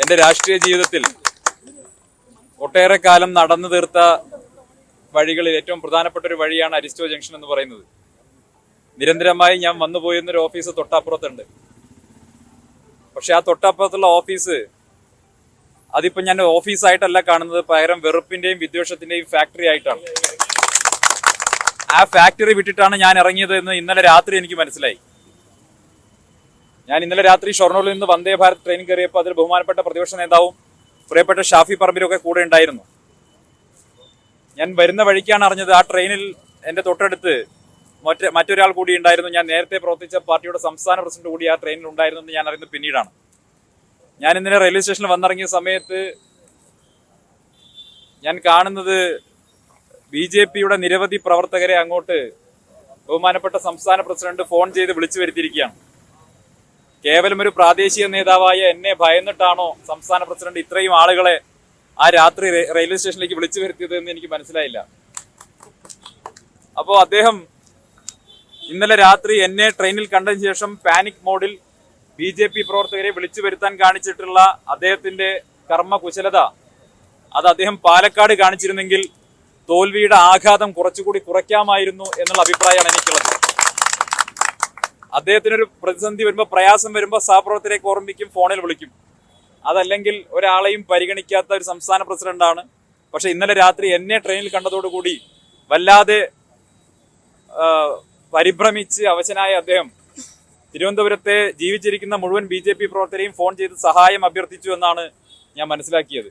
എൻ്റെ രാഷ്ട്രീയ ജീവിതത്തിൽ ഒട്ടേറെ കാലം നടന്നു തീർത്ത വഴികളിൽ ഏറ്റവും പ്രധാനപ്പെട്ട ഒരു വഴിയാണ് അരിസ്റ്റോ ജംഗ്ഷൻ എന്ന് പറയുന്നത്. നിരന്തരമായി ഞാൻ വന്നുപോയിരുന്നൊരു ഓഫീസ് തൊട്ടപ്പുറത്തുണ്ട്. പക്ഷെ ആ തൊട്ടപ്പുറത്തുള്ള ഓഫീസ് അതിപ്പോ ഞാൻ ഓഫീസായിട്ടല്ല കാണുന്നത്, പകരം വെറുപ്പിന്റെയും വിദ്വേഷത്തിന്റെയും ഫാക്ടറി ആയിട്ടാണ്. ആ ഫാക്ടറി വിട്ടിട്ടാണ് ഞാൻ ഇറങ്ങിയത് എന്ന് ഇന്നലെ രാത്രി എനിക്ക് മനസ്സിലായി. ഞാൻ ഇന്നലെ രാത്രി ഷൊർണൂരിൽ നിന്ന് വന്ദേ ഭാരത് ട്രെയിൻ കയറിയപ്പോൾ അതിൽ ബഹുമാനപ്പെട്ട പ്രതിപക്ഷ നേതാവും പ്രിയപ്പെട്ട ഷാഫി പറമ്പിലൊക്കെ കൂടെ ഉണ്ടായിരുന്നു. ഞാൻ വരുന്ന വഴിക്കാണ് അറിഞ്ഞത് ആ ട്രെയിനിൽ എന്റെ തൊട്ടടുത്ത് മറ്റൊരാൾ കൂടി ഉണ്ടായിരുന്നു. ഞാൻ നേരത്തെ പ്രവർത്തിച്ച പാർട്ടിയുടെ സംസ്ഥാന പ്രസിഡന്റ് കൂടി ആ ട്രെയിനിൽ ഉണ്ടായിരുന്നു എന്ന് ഞാൻ അറിയുന്നത് പിന്നീടാണ്. ഞാൻ ഇന്നലെ റെയിൽവേ സ്റ്റേഷനിൽ വന്നിറങ്ങിയ സമയത്ത് ഞാൻ കാണുന്നത് BJPയുടെ നിരവധി പ്രവർത്തകരെ അങ്ങോട്ട് ബഹുമാനപ്പെട്ട സംസ്ഥാന പ്രസിഡന്റ് ഫോൺ ചെയ്ത് വിളിച്ചു വരുത്തിയിരിക്കുകയാണ്. കേവലം ഒരു പ്രാദേശിക നേതാവായ എന്നെ ഭയന്നിട്ടാണോ സംസ്ഥാന പ്രസിഡന്റ് ഇത്രയും ആളുകളെ ആ രാത്രി റെയിൽവേ സ്റ്റേഷനിലേക്ക് വിളിച്ചു വരുത്തിയത് എന്ന് എനിക്ക് മനസ്സിലായില്ല. അപ്പോൾ അദ്ദേഹം ഇന്നലെ രാത്രി എന്നെ ട്രെയിനിൽ കണ്ടതിന് ശേഷം പാനിക് മോഡിൽ BJP പ്രവർത്തകരെ വിളിച്ചു വരുത്താൻ കാണിച്ചിട്ടുള്ള അദ്ദേഹത്തിന്റെ കർമ്മകുശലത അത് അദ്ദേഹം പാലക്കാട് കാണിച്ചിരുന്നെങ്കിൽ തോൽവിയുടെ ആഘാതം കുറച്ചുകൂടി കുറയ്ക്കാമായിരുന്നു എന്നുള്ള അഭിപ്രായമാണ് എനിക്കുള്ളത്. അദ്ദേഹത്തിനൊരു പ്രതിസന്ധി വരുമ്പോൾ, പ്രയാസം വരുമ്പോൾ സഹപ്രവർത്തകരെ ഓർമ്മിക്കും, ഫോണിൽ വിളിക്കും. അതല്ലെങ്കിൽ ഒരാളെയും പരിഗണിക്കാത്ത ഒരു സംസ്ഥാന പ്രസിഡന്റാണ്. പക്ഷെ ഇന്നലെ രാത്രി എന്നെ ട്രെയിനിൽ കണ്ടതോടുകൂടി വല്ലാതെ പരിഭ്രമിച്ച് അവശനായ അദ്ദേഹം തിരുവനന്തപുരത്തെ ജീവിച്ചിരിക്കുന്ന മുഴുവൻ BJP പ്രവർത്തകരെയും ഫോൺ ചെയ്ത് സഹായം അഭ്യർത്ഥിച്ചു എന്നാണ് ഞാൻ മനസ്സിലാക്കിയത്.